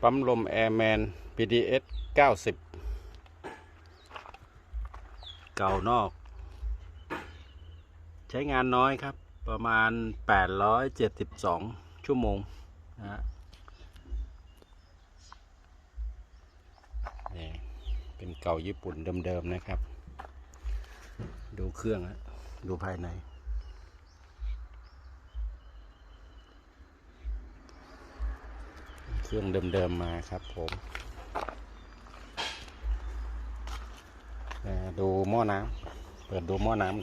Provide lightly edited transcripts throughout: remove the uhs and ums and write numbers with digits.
ปั๊มลมแอร์แมน PDS 90 เก่านอกใช้งานน้อยครับประมาณ872ชั่วโมงนะฮะนี่เป็นเก่าญี่ปุ่นเดิมๆนะครับดูเครื่องฮะดูภายในเครื่องเดิมๆมาครับผมดูหม้อน้ำเปิดดูหม้อน้ำ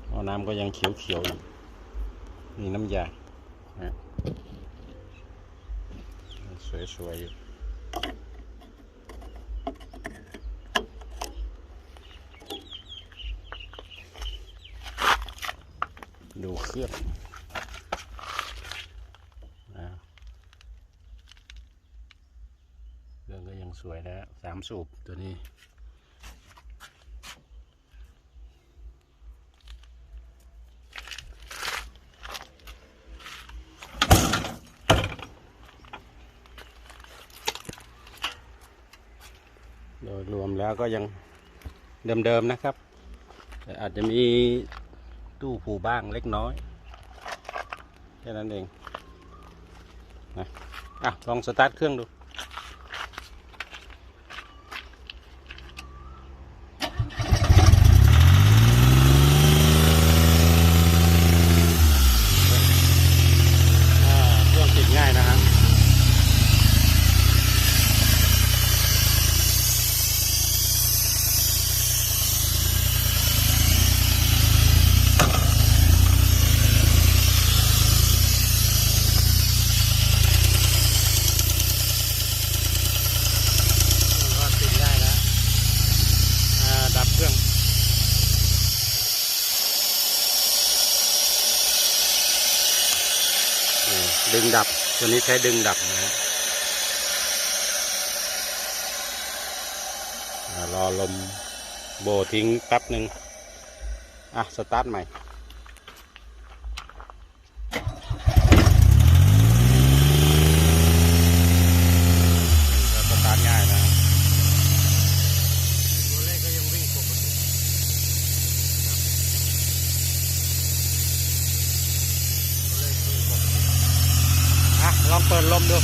หม้อน้ำก็ยังเขียวๆอยู่มีน้ำยานะสวยๆอยู่ดูเครื่องเครื่องก็ยังสวยนะ3 สูบตัวนี้โดยรวมแล้วก็ยังเดิมๆนะครับแต่อาจจะมีตู้ผูบ้างเล็กน้อยแค่นั้นเองนะลองสตาร์ทเครื่องดูเครื่องติดง่ายนะฮะดับเครื่องดึงดับตัวนี้ใช้ดึงดับนะฮะรอลมโบทิ้งแป๊บหนึ่งสตาร์ทใหม่สตาร์ทง่ายนะตัวเลขก็ยังวิ่งปกติตัวเลขวิ่งปกติลองเปิดลมดู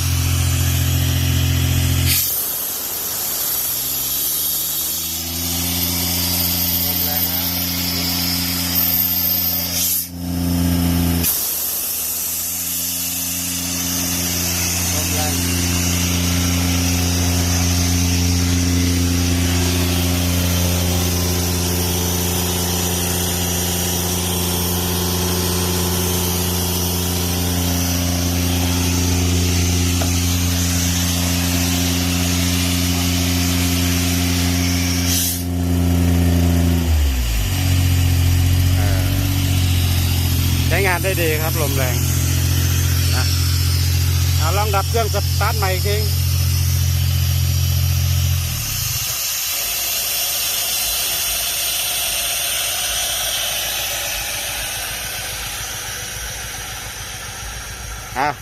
ใช้งานได้ดีครับลมแรงนะลองดับเครื่องสตาร์ทใหม่อีกที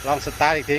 ลองสตาร์ทอีกที